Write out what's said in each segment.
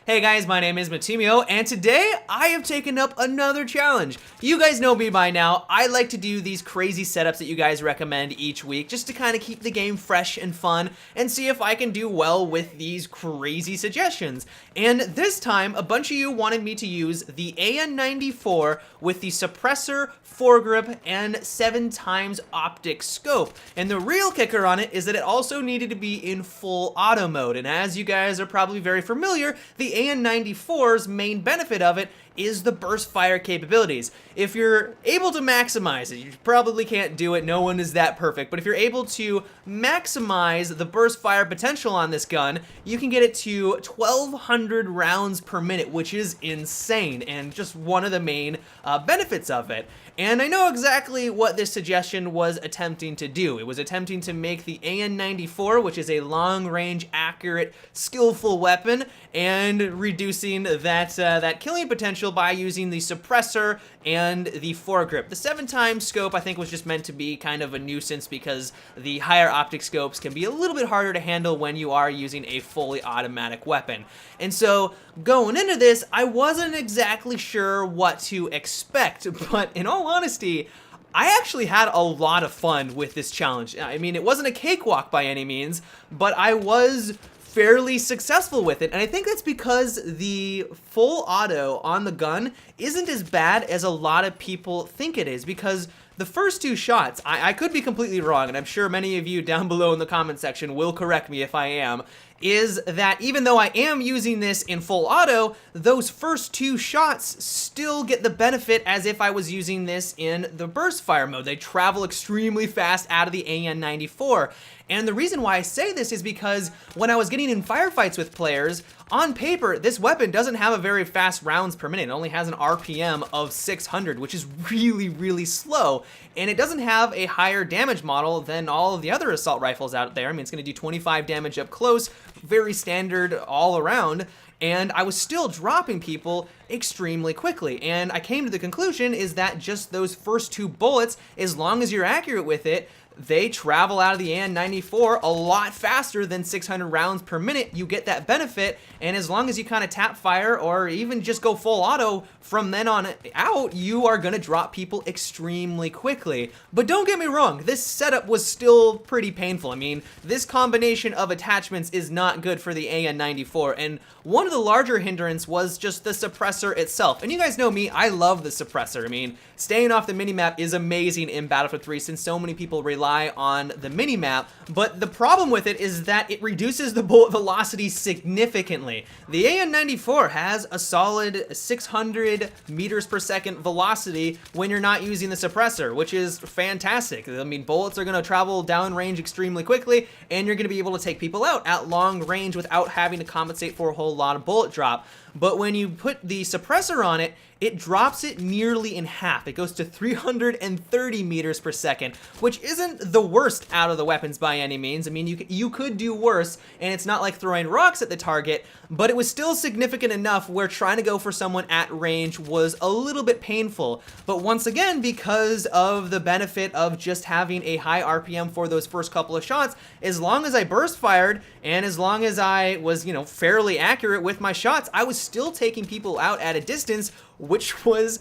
Hey guys, my name is Matimio, and today I have taken up another challenge. You guys know me by now. I like to do these crazy setups that you guys recommend each week just to kind of keep the game fresh and fun and see if I can do well with these crazy suggestions. And this time, a bunch of you wanted me to use the AN-94 with the Suppressor, Foregrip, and 7x optic scope. And the real kicker on it is that it also needed to be in full auto mode. And as you guys are probably very familiar, the AN-94's main benefit of it is the burst fire capabilities. If you're able to maximize it, you probably can't do it, no one is that perfect, but if you're able to maximize the burst fire potential on this gun, you can get it to 1,200 rounds per minute, which is insane, and just one of the main benefits of it. And I know exactly what this suggestion was attempting to do. It was attempting to make the AN-94, which is a long-range, accurate, skillful weapon, and reducing that killing potential by using the Suppressor and the Foregrip. The 7x scope, I think, was just meant to be kind of a nuisance because the higher optic scopes can be a little bit harder to handle when you are using a fully automatic weapon. And so, going into this, I wasn't exactly sure what to expect, but in all honesty, I actually had a lot of fun with this challenge. I mean, it wasn't a cakewalk by any means, but I was fairly successful with it, and I think that's because the full auto on the gun isn't as bad as a lot of people think it is, because the first two shots, I could be completely wrong, and I'm sure many of you down below in the comment section will correct me if I am, is that even though I am using this in full auto, those first two shots still get the benefit as if I was using this in the burst fire mode. They travel extremely fast out of the AN-94. And the reason why I say this is because when I was getting in firefights with players, on paper, this weapon doesn't have a very fast rounds per minute. It only has an RPM of 600, which is really, really slow. And it doesn't have a higher damage model than all of the other assault rifles out there. I mean, it's going to do 25 damage up close, very standard all around. And I was still dropping people extremely quickly. And I came to the conclusion is that just those first two bullets, as long as you're accurate with it, they travel out of the AN-94 a lot faster than 600 rounds per minute. You get that benefit, and as long as you kind of tap fire or even just go full auto from then on out, you are gonna drop people extremely quickly. But don't get me wrong, this setup was still pretty painful. I mean, this combination of attachments is not good for the AN-94, and one of the larger hindrance was just the suppressor itself. And you guys know me, I love the suppressor. I mean, staying off the minimap is amazing in Battlefield 3 since so many people rely on the minimap, but the problem with it is that it reduces the bullet velocity significantly. The AN-94 has a solid 600 meters per second velocity when you're not using the suppressor, which is fantastic. I mean, bullets are going to travel downrange extremely quickly, and you're going to be able to take people out at long range without having to compensate for a whole lot of bullet drop. But when you put the suppressor on it, it drops it nearly in half. It goes to 330 meters per second, which isn't the worst out of the weapons by any means. I mean, you could do worse, and it's not like throwing rocks at the target, but it was still significant enough where trying to go for someone at range was a little bit painful. But once again, because of the benefit of just having a high RPM for those first couple of shots, as long as I burst fired and as long as I was, fairly accurate with my shots, I was still taking people out at a distance, which was,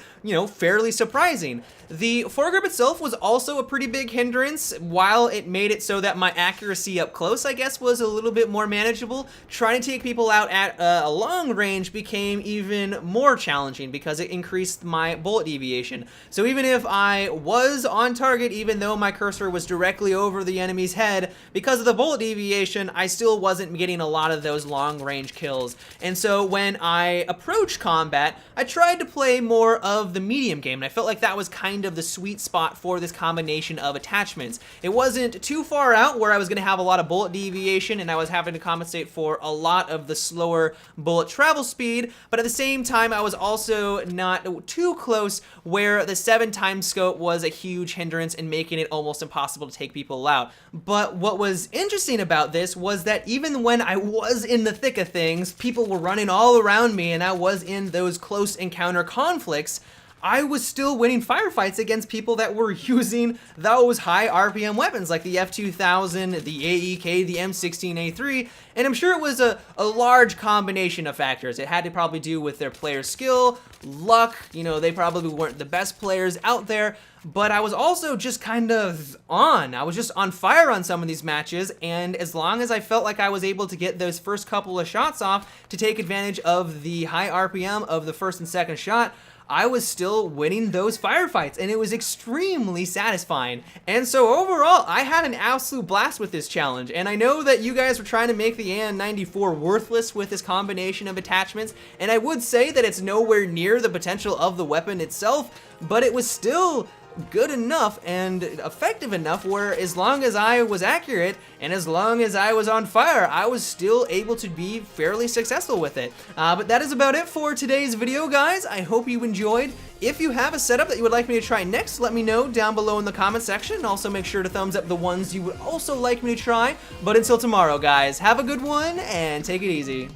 fairly surprising. The foregrip itself was also a pretty big hindrance. While it made it so that my accuracy up close, I guess, was a little bit more manageable, trying to take people out at a long range became even more challenging because it increased my bullet deviation. So even if I was on target, even though my cursor was directly over the enemy's head, because of the bullet deviation, I still wasn't getting a lot of those long range kills. And so when I approached combat, I tried to play more of the medium game, and I felt like that was kind of the sweet spot for this combination of attachments. It wasn't too far out where I was going to have a lot of bullet deviation and I was having to compensate for a lot of the slower bullet travel speed, but at the same time I was also not too close where the 7x scope was a huge hindrance and making it almost impossible to take people out. But what was interesting about this was that even when I was in the thick of things, people were running all around me and I was in those close encounter conflicts, I was still winning firefights against people that were using those high RPM weapons like the F2000, the AEK, the M16A3, and I'm sure it was a large combination of factors. It had to probably do with their player skill, luck, you know, they probably weren't the best players out there, but I was also just kind of I was just on fire on some of these matches, and as long as I felt like I was able to get those first couple of shots off to take advantage of the high RPM of the first and second shot, I was still winning those firefights, and it was extremely satisfying. And so overall, I had an absolute blast with this challenge, and I know that you guys were trying to make the AN-94 worthless with this combination of attachments, and I would say that it's nowhere near the potential of the weapon itself, but it was still good enough and effective enough where as long as I was accurate and as long as I was on fire, I was still able to be fairly successful with it. But that is about it for today's video, guys. I hope you enjoyed. If you have a setup that you would like me to try next, let me know down below in the comment section. And also make sure to thumbs up the ones you would also like me to try. But until tomorrow, guys, have a good one and take it easy.